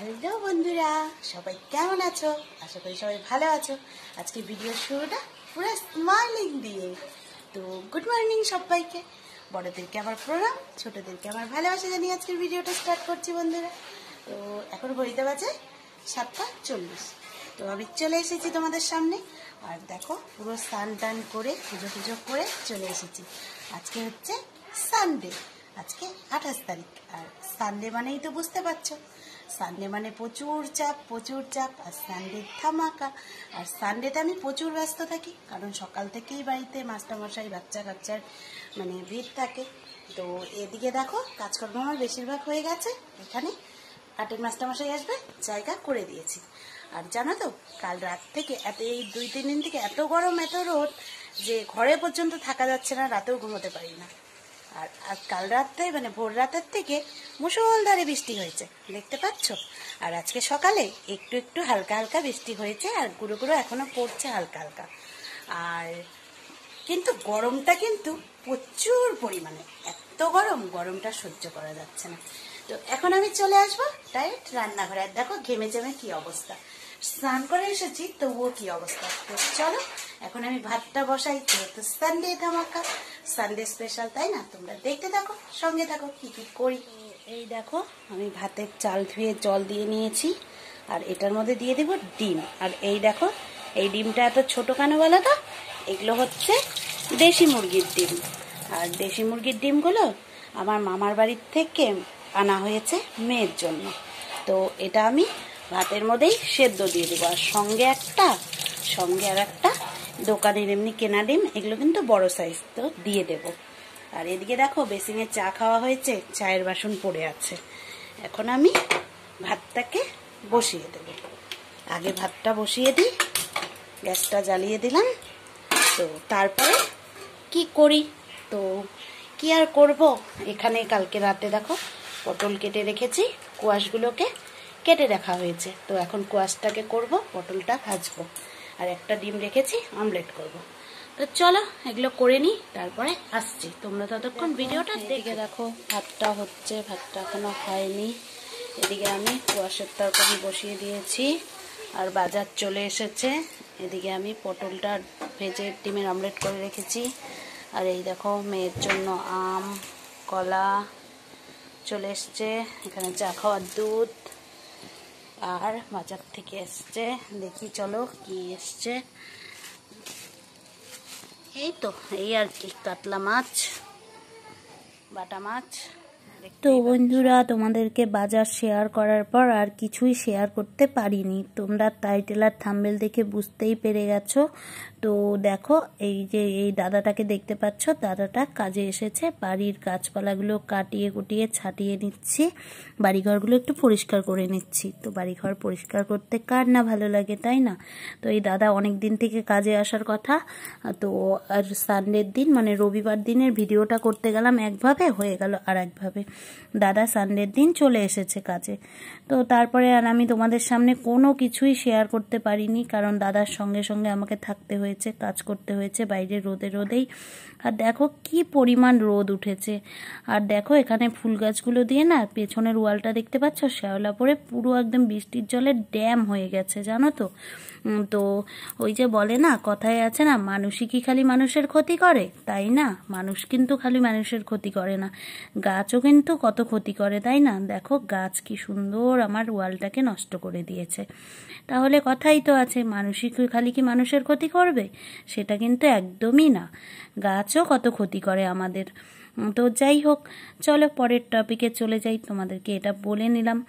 Hello বন্ধুরা, সবাই কেমন আছো? আশা করি সবাই ভালো আছো। আজকে ভিডিওর শুরুটা পুরো স্মাইলিং দিয়ে। তো গুড মর্নিং সবাইকে। বড়দেরকে আমার প্রণাম, ছোটদেরকে আমার ভালোবাসা জানিয়ে আজকের ভিডিওটা স্টার্ট করছি বন্ধুরা। তো এখন ঘড়িতে বাজে 7:40। তো আমি চলে এসেছি তোমাদের সামনে। আর দেখো পুরো স্নান টান করে পুজো করে চলে এসেছি। আজকে হচ্ছে সানডে, আজকে 28 তারিখ। আর সানডে মানেই তো বুঝতে পারছো, সানডে মানে প্রচুর চাপ। আর সানডে ধামাকা। আর সানডেতে আমি প্রচুর ব্যস্ত থাকি, কারণ সকাল থেকেই বাড়িতে মাস্টারমশাই বাচ্চার মানে ভিড় থাকে। তো এদিকে দেখো কাজকর্ম আমার বেশিরভাগ হয়ে গেছে। এখানে কাটের মাস্টারমশাই আসবে, জায়গা করে দিয়েছি। আর জানো তো, কাল রাত থেকে এই 2-3 দিন থেকে এত গরম এত রোদ যে ঘরে পর্যন্ত থাকা যাচ্ছে না, রাতেও ঘুমোতে পারি না। আর কাল রাতে মানে ভোর রাতের থেকে মুষলধারে বৃষ্টি হয়েছে, দেখতে পাচ্ছ। আর আজকে সকালে একটু হালকা বৃষ্টি হয়েছে, আর গুঁড়ো এখনো পড়ছে হালকা। আর কিন্তু গরমটা কিন্তু প্রচুর পরিমাণে, এত গরমটা সহ্য করা যাচ্ছে না। তো এখন আমি চলে আসবো ডাইরেক্ট রান্নাঘরে। আর দেখো ঘেমে কি অবস্থা, স্নান করে এসেছি তবুও কি অবস্থা। তো চলো এখন আমি ভাতটা বসাই। তো সানডে ধামাকা, সানডে স্পেশাল, তাই না? তোমরা দেখতে থাকো, সঙ্গে থাকো কি করি। এই দেখো আমি ভাতের চাল ধুয়ে জল দিয়ে নিয়েছি, আর এটার মধ্যে দিয়ে দেবো ডিম। আর এই দেখো এই ডিমটা এত ছোট কেন বলো তো? এগুলো হচ্ছে দেশি মুরগির ডিম। আর দেশি মুরগির ডিমগুলো আমার মামার বাড়ির থেকে আনা হয়েছে মেয়ের জন্য। তো এটা আমি ভাতের মধ্যেই সেদ্ধ দিয়ে দেবো। আর সঙ্গে আর একটা দোকানের এমনি কেনা ডিম, এগুলো কিন্তু বড় সাইজ, তো দিয়ে দেব। আর এদিকে দেখো বেসিনে চা খাওয়া হয়েছে, চায়ের বাসন পড়ে আছে। এখন আমি ভাতটাকে বসিয়ে দেব। আগে ভাতটা বসিয়ে দিই, গ্যাসটা জ্বালিয়ে দিলাম। তো তারপরে কি করি, তো কি আর করব। এখানে কালকে রাতে দেখো পটল কেটে রেখেছি, কোয়াশগুলোকে কেটে রাখা হয়েছে। তো এখন কোয়াশটাকে করব, পটলটা ভাজবো। আর একটা ডিম রেখেছি, আমলেট করব। তো চলো এগুলো করে নিই, তারপরে আসছি। তোমরা ততক্ষণ ভিডিওটা দেখে দেখো। ভাতটা হচ্ছে, ভাতটা এখনো হয়নি। এদিকে আমি কোয়াশের তরকারি বসিয়ে দিয়েছি, আর বাজার চলে এসেছে। এদিকে আমি পটলটা ভেজে ডিমের আমলেট করে রেখেছি। আর এই দেখো মেয়ের জন্য আম কলা চলে এসছে। এখানে চা খাওয়ার দুধ আর বাজার থেকে এসছে। দেখি চলো কি এসছে। এই তো এই আর কি, কাতলা মাছ, বাটা মাছ। তো বন্ধুরা, তোমাদেরকে বাজার শেয়ার করার পর আর কিছুই শেয়ার করতে পারিনি। তোমরা টাইটেল আর থাম্বনেল দেখে বুঝতেই পেরে গেছো। তো দেখো এই যে এই দাদাটাকে দেখতে পাচ্ছ, দাদাটা কাজে এসেছে। বাড়ির গাছপালাগুলো কাটিয়ে কুটিয়ে ছাটিয়ে নিচ্ছি, বাড়িঘরগুলো একটু পরিষ্কার করে নিচ্ছি। তো বাড়িঘর পরিষ্কার করতে কার না ভালো লাগে, তাই না? তো এই দাদা অনেক দিন থেকে কাজে আসার কথা। তো আর সানডের দিন মানে রবিবার দিনের ভিডিওটা করতে গেলাম একভাবে, হয়ে গেল আর একভাবে। দাদা সানডের দিন চলে এসেছে কাজে। তো তারপরে আর আমি তোমাদের সামনে কোনো কিছুই শেয়ার করতে পারিনি, কারণ দাদার সঙ্গে আমাকে থাকতে হয়েছে, কাজ করতে হয়েছে বাইরে রোদেই। আর দেখো কি পরিমাণ রোদ উঠেছে। আর দেখো এখানে ফুল গাছগুলো দিয়ে না, পেছনের ওয়ালটা দেখতে পাচ্ছ শ্যাওলা পড়ে পুরো একদম বৃষ্টির জলে ড্যাম হয়ে গেছে, জানো তো। তো ওই যে বলে না, কথায় আছে না, মানুষই কি খালি মানুষের ক্ষতি করে, তাই না? মানুষ কিন্তু খালি মানুষের ক্ষতি করে না, গাছও কিন্তু কত ক্ষতি করে, তাই না? দেখো গাছ কি সুন্দর আমার ওয়ালটাকে নষ্ট করে দিয়েছে। তাহলে কথাই তো আছে, মানুষই খালি কি মানুষের ক্ষতি করবে? সেটা কিন্তু একদমই না, গাছও কত ক্ষতি করে আমাদের। তো যাই হোক, চলো পরের টপিকে চলে যাই, তোমাদেরকে এটা বলে নিলাম।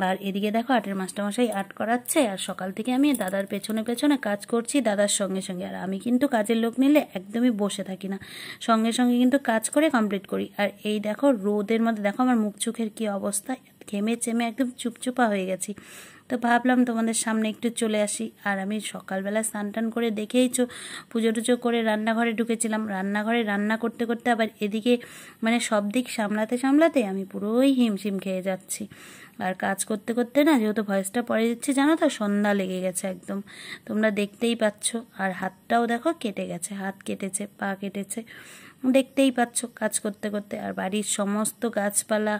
আর এদিকে দেখো আটের মাস্টারমশাই আর্ট করাচ্ছে, আর সকাল থেকে আমি দাদার পেছনে কাজ করছি, দাদার সঙ্গে। আর আমি কিন্তু কাজের লোক নিলে একদমই বসে থাকি না, সঙ্গে কিন্তু কাজ করে কমপ্লিট করি। আর এই দেখো রোদের মধ্যে দেখো আমার মুখ চোখের কি অবস্থা, ঘেমে চেমে একদম চুপচুপা হয়ে গেছি। তো ভাবলাম তোমাদের সামনে একটু চলে আসি। আর আমি সকালবেলা স্নান টান করে দেখেইছো, পুজো টুজো করে রান্নাঘরে ঢুকেছিলাম। রান্নাঘরে রান্না করতে আবার এদিকে মানে সব দিক সামলাতে আমি পুরোই হিমশিম খেয়ে যাচ্ছি। আর কাজ করতে করতে না, যেহেতু ভয়েসটা পরে দিচ্ছি জানো তো, সন্ধ্যা লেগে গেছে একদম, তোমরা দেখতেই পাচ্ছ। আর হাতটাও দেখো কেটে গেছে, হাত কেটেছে, পা কেটেছে, দেখতেই পাচ্ছ কাজ করতে করতে। আর বাড়ির সমস্ত গাছপালা,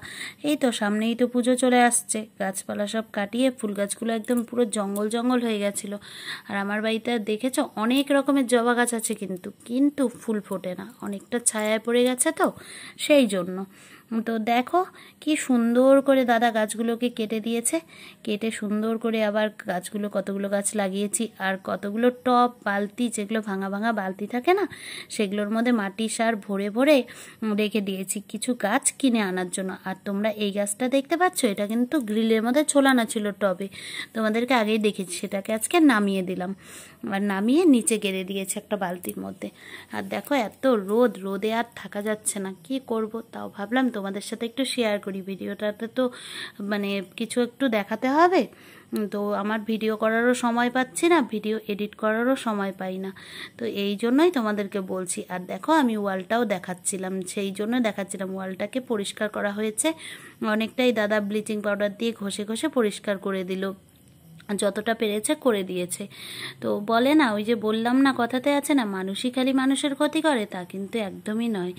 এই তো সামনেই তো পুজো চলে আসছে, গাছপালা সব কাটিয়ে ফুল গাছগুলো একদম পুরো জঙ্গল জঙ্গল হয়ে গেছিলো। আর আমার বাড়িতে দেখেছো অনেক রকমের জবা গাছ আছে, কিন্তু ফুল ফোটে না, অনেকটা ছায়ায় পড়ে গেছে তো সেই জন্য। তো দেখো কি সুন্দর করে দাদা গাছগুলোকে কেটে দিয়েছে, কেটে সুন্দর করে আবার গাছগুলো, কতগুলো গাছ লাগিয়েছি। আর কতগুলো টব, বালতি, যেগুলো ভাঙা ভাঙা বালতি থাকে না, সেগুলোর মধ্যে মাটি সার ভরে ভরে রেখে দিয়েছি কিছু গাছ কিনে আনার জন্য। আর তোমরা এই গাছটা দেখতে পাচ্ছ, এটা কিন্তু গ্রিলের মধ্যে ঝোলানো ছিল টবে, তোমাদেরকে আগেই দেখেছি, সেটাকে আজকে নামিয়ে দিলাম। আর নামিয়ে নিচে গেড়ে দিয়েছে একটা বালতির মধ্যে। আর দেখো এত রোদে আর থাকা যাচ্ছে না, কি করব, তাও ভাবলাম তোমাদের সাথে একটু শেয়ার করি। ভিডিওটাতে তো মানে কিছু একটু দেখাতে হবে, তো আমার ভিডিও করারও সময় পাচ্ছি না, ভিডিও এডিট করারও সময় পাই না, তো এই জন্যই তোমাদেরকে বলছি। আর দেখো আমি ওয়ালটাও দেখাচ্ছিলাম, সেই জন্য দেখাচ্ছিলাম, ওয়ালটাকে পরিষ্কার করা হয়েছে অনেকটাই, দাদা ব্লিচিং পাউডার দিয়ে ঘষে ঘষে পরিষ্কার করে দিল, যতটা পেরেছে করে দিয়েছে। তো বলে না, ওই যে বললাম না, কথাতে আছে না, মানুষই খালি মানুষের ক্ষতি করে, তা কিন্তু একদমই নয়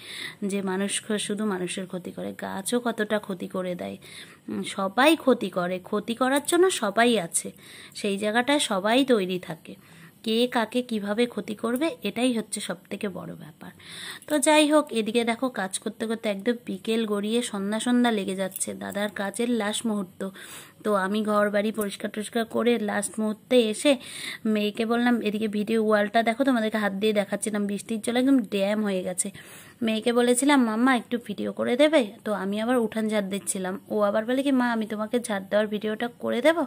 যে মানুষ শুধু মানুষের ক্ষতি করে, গাছও কতটা ক্ষতি করে দেয়। সবাই ক্ষতি করে, ক্ষতি করার জন্য সবাই আছে, সেই জায়গাটায় সবাই তৈরি থাকে, কে কাকে কিভাবে ক্ষতি করবে এটাই হচ্ছে সবথেকে বড় ব্যাপার। তো যাই হোক, এদিকে দেখো কাজ করতে করতে একদম বিকেল গড়িয়ে সন্ধ্যা সন্ধ্যা লেগে যাচ্ছে, দাদার কাজের লাস্ট মুহূর্ত। তো আমি ঘর বাড়ি পরিষ্কার টরিষ্কার করে লাস্ট মুহূর্তে এসে মেয়েকে বললাম, এদিকে ভিডিও ওয়ালটা দেখো, তোমাদেরকে হাত দিয়ে দেখাচ্ছিলাম, বৃষ্টির জল একদম ড্যাম হয়ে গেছে। মেয়েকে বলেছিলাম মাম্মা একটু ভিডিও করে দেবে, তো আমি আবার উঠান ঝাড় দিচ্ছিলাম, ও আবার বলে কি মা আমি তোমাকে ঝাড় দেওয়ার ভিডিওটা করে দেবো।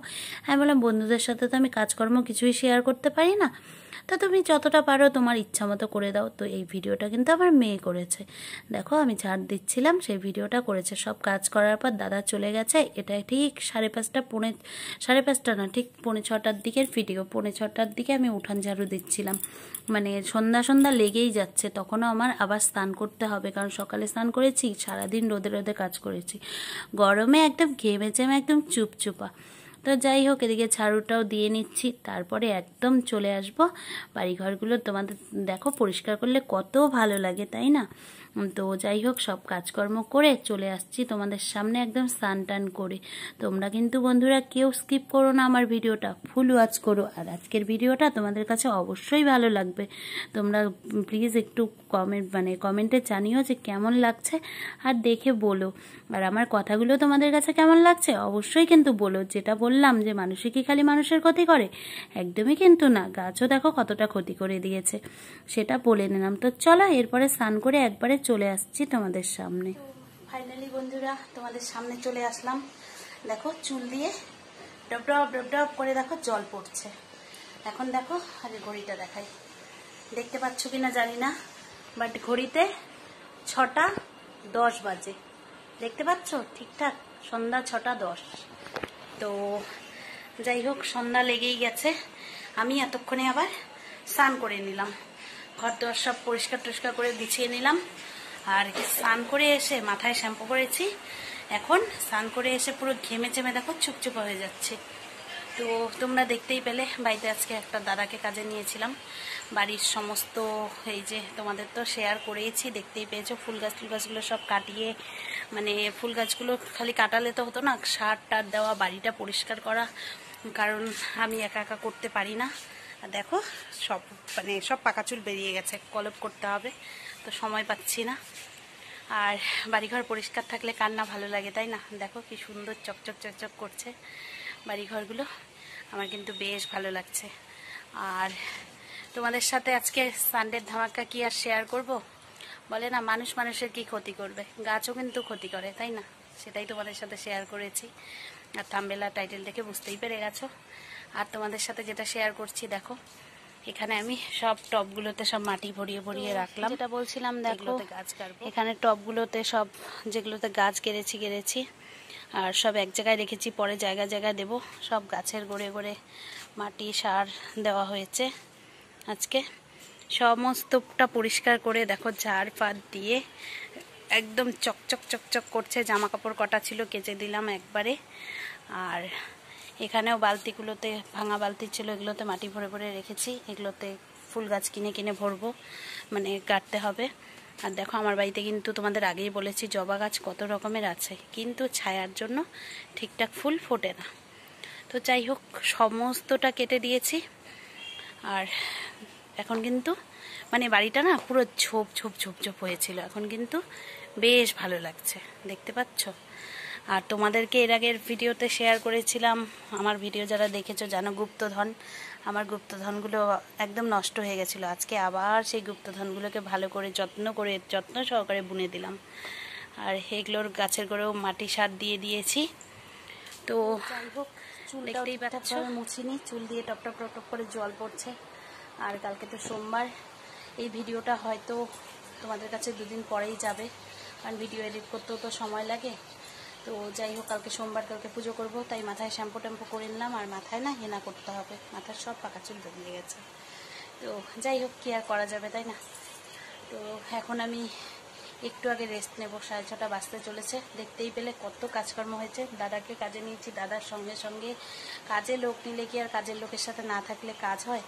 আমি বললাম বন্ধুদের সাথে তো আমি কাজকর্ম কিছুই শেয়ার করতে পারি না, তো তুমি যতটা পারো তোমার ইচ্ছা মতো করে দাও। তো এই ভিডিওটা কিন্তু আমার মেয়ে করেছে, দেখো আমি ঝাড় দিচ্ছিলাম, সেই ভিডিওটা করেছে। সব কাজ করার পর দাদা চলে গেছে, এটা ঠিক 5:30 না, ঠিক 5:45 দিকের ভিডিও। 5:45 দিকে আমি উঠান ঝাড়ু দিচ্ছিলাম, মানে সন্ধ্যা সন্ধ্যা লেগেই যাচ্ছে, তখনও আমার আবার স্নান করতে হবে, কারণ সকালে স্নান করেছি, সারাদিন রোদে রোদে কাজ করেছি, গরমে একদম ঘেমে চেমে একদম চুপচুপা। তো যাই হোক, এদিকে ঝাড়ুটাও দিয়ে নিচ্ছি, তারপরে একদম চলে আসবো বাড়িঘরগুলো তোমাদের দেখো পরিষ্কার করলে কত ভালো লাগে, তাই না? তো যাই হোক, সব কাজকর্ম করে চলে আসছি তোমাদের সামনে একদম স্নান টান করে। তোমরা কিন্তু বন্ধুরা কেউ স্কিপ করো না আমার ভিডিওটা, ফুল ওয়াচ করো। আর আজকের ভিডিওটা তোমাদের কাছে অবশ্যই ভালো লাগবে, তোমরা প্লিজ একটু কমেন্টে জানিও যে কেমন লাগছে, আর দেখে বলো। আর আমার কথাগুলো তোমাদের কাছে কেমন লাগছে অবশ্যই কিন্তু বলো। যেটা বললাম যে মানুষই কি খালি মানুষের ক্ষতি করে, একদমই কিন্তু না, গাছও দেখো কতটা ক্ষতি করে দিয়েছে, সেটা বলে নিলাম। তো চলো এরপরে স্নান করে একবারে চলে আসছি তোমাদের সামনে। ফাইনালি বন্ধুরা তোমাদের সামনে চলে আসলাম, দেখো চুল দিয়ে ডব ডব ডব ডব করে দেখো জল পড়ছে। এখন দেখো আগে ঘড়িটা দেখাই, দেখতে পাচ্ছ কিনা জানি না, বাট ঘড়িতে 6:10 বাজে, দেখতে পাচ্ছ ঠিকঠাক, সন্ধ্যা 6:10। তো যাই হোক, সন্ধ্যা লেগেই গেছে, আমি এতক্ষণে আবার স্নান করে নিলাম, ঘর দোয়ার সব পরিষ্কার টরিষ্কার করে গুছিয়ে নিলাম। আর স্নান করে এসে মাথায় শ্যাম্পু করেছি, এখন স্নান করে এসে পুরো ঘেমে চেমে দেখো চুপচুপ হয়ে যাচ্ছে। তো তোমরা দেখতেই পেলে, বাড়িতে আজকে একটা দাদাকে কাজে নিয়েছিলাম, বাড়ির সমস্ত এই যে তোমাদের তো শেয়ার করেইছি, দেখতেই পেয়েছো, ফুল গাছগুলো সব কাটিয়ে, মানে ফুল গাছগুলো খালি কাটালে তো হতো না, সার টার দেওয়া, বাড়িটা পরিষ্কার করা, কারণ আমি একা একা করতে পারি না। আর দেখো সব পাকা চুল বেরিয়ে গেছে, কলপ করতে হবে, তো সময় পাচ্ছি না। আর বাড়িঘর পরিষ্কার থাকলে কার না ভালো লাগে, তাই না? দেখো কি সুন্দর চকচক চকচক করছে বাড়িঘরগুলো, আমার কিন্তু বেশ ভালো লাগছে। আর তোমাদের সাথে আজকে সানডের ধামাকা কি আর শেয়ার করব, বলে না মানুষ মানুষের কি ক্ষতি করবে, গাছও কিন্তু ক্ষতি করে, তাই না? সেটাই তোমাদের সাথে শেয়ার করেছি, আর থাম্বনেল টাইটেল দেখে বুঝতেই পেরে গেছো। আর তোমাদের সাথে যেটা শেয়ার করছি, দেখো এখানে আমি সব টবগুলোতে সব মাটি ভরিয়ে ভরিয়ে রাখলাম, যেটা বলছিলাম, দেখো এখানে টবগুলোতে সব যেগুলোতে গাছ গেড়েছি আর সব এক জায়গায় রেখেছি, পরে জায়গায় জায়গায় দেবো। সব গাছের গোড়ে গোড়ে মাটি সার দেওয়া হয়েছে আজকে, সমস্তটা পরিষ্কার করে দেখো ঝাড় ফাড় দিয়ে একদম চকচক চকচক করছে। জামা কাপড় কটা ছিল কেচে দিলাম একবারে। আর এখানেও বালতিগুলোতে, ভাঙা বালতি ছিল, এগুলোতে মাটি ভরে ভরে রেখেছি। এগুলোতে ফুল গাছ কিনে কিনে ভরবো, মানে গাড়তে হবে। আর দেখো আমার বাড়িতে কিন্তু তোমাদের আগেই বলেছি জবা গাছ কত রকমের আছে, কিন্তু ছায়ার জন্য ঠিকঠাক ফুল ফোটে না। তো যাই হোক, সমস্তটা কেটে দিয়েছি। আর এখন কিন্তু মানে বাড়িটা না পুরো ঝোপ ঝোপ ঝোপ ঝোপ হয়েছিল, এখন কিন্তু বেশ ভালো লাগছে, দেখতে পাচ্ছ। আর তোমাদেরকে এর আগের ভিডিওতে শেয়ার করেছিলাম, আমার ভিডিও যারা দেখেছো জানো, গুপ্তধন। আমার গুপ্তধনগুলো একদম নষ্ট হয়ে গেছিলো। আজকে আবার সেই গুপ্তধনগুলোকে ভালো করে যত্ন সহকারে বুনে দিলাম। আর এগুলোর গাছের গোড়েও মাটি সার দিয়ে দিয়েছি। তো যাই হোক, দেখতেই পাচ্ছ, মুছিনি, চুল দিয়ে টপ টপ টপ টপ করে জল পড়ছে। আর কালকে তো সোমবার, এই ভিডিওটা হয়তো তোমাদের কাছে 2 দিন পরেই যাবে, কারণ ভিডিও এডিট করতেও তো সময় লাগে। তো যাই হোক, কালকে সোমবার, কালকে পুজো করব, তাই মাথায় শ্যাম্পু ট্যাম্পু করে নিলাম। আর মাথায় না হেনা করতে হবে, মাথার সব পাকা চুল বেরিয়ে গেছে। তো যাই হোক, কি আর করা যাবে, তাই না। তো এখন আমি একটু আগে রেস্ট নেব, 6:30 বাজতে চলেছে। দেখতেই পেলে কত কাজকর্ম হয়েছে। দাদাকে কাজে নিয়েছি, দাদার সঙ্গে সঙ্গে কাজে লোক নিলে কি আর কাজের লোকের সাথে না থাকলে কাজ হয়?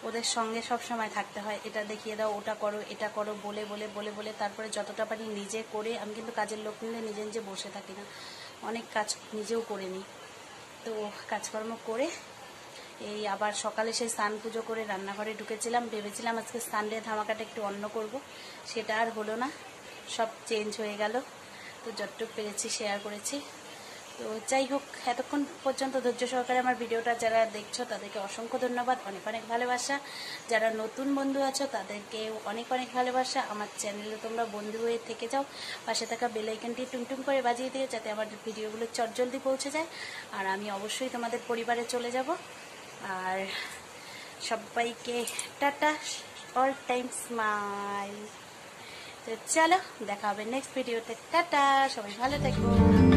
ওদের সঙ্গে সব সময় থাকতে হয়। এটা দেখিয়ে দাও, ওটা করো, এটা করো বলে বলে বলে বলে তারপরে যতটা পারি নিজে করে। আমি কিন্তু কাজের লোক নিলে নিজে নিজে বসে থাকি না, অনেক কাজ নিজেও করে নিই। তো কাজকর্ম করে এই আবার সকালে সেই স্নান পুজো করে রান্নাঘরে ঢুকেছিলাম। ভেবেছিলাম আজকে সানডে ধামাকাটা একটু অন্য করব, সেটা আর হলো না, সব চেঞ্জ হয়ে গেল। তো যতটুকু পেরেছি শেয়ার করেছি। তো যাই হোক, এতক্ষণ পর্যন্ত ধৈর্য সহকারে আমার ভিডিওটা যারা দেখছো তাদেরকে অসংখ্য ধন্যবাদ, অনেক অনেক ভালোবাসা। যারা নতুন বন্ধু আছো তাদেরকে অনেক অনেক ভালোবাসা। আমার চ্যানেলে তোমরা বন্ধু হয়ে থেকে যাও, পাশে থাকা বেল আইকনটি টুনটুন করে বাজিয়ে দিও, যাতে আমার ভিডিওগুলো চটজলদি পৌঁছে যায়। আর আমি অবশ্যই তোমাদের পরিবারে চলে যাব। আর সবাইকে টাটা, অল টাইম স্মাইল। তো চলো, দেখা হবে নেক্সট ভিডিওতে। টাটা, সবাই ভালো থেকো।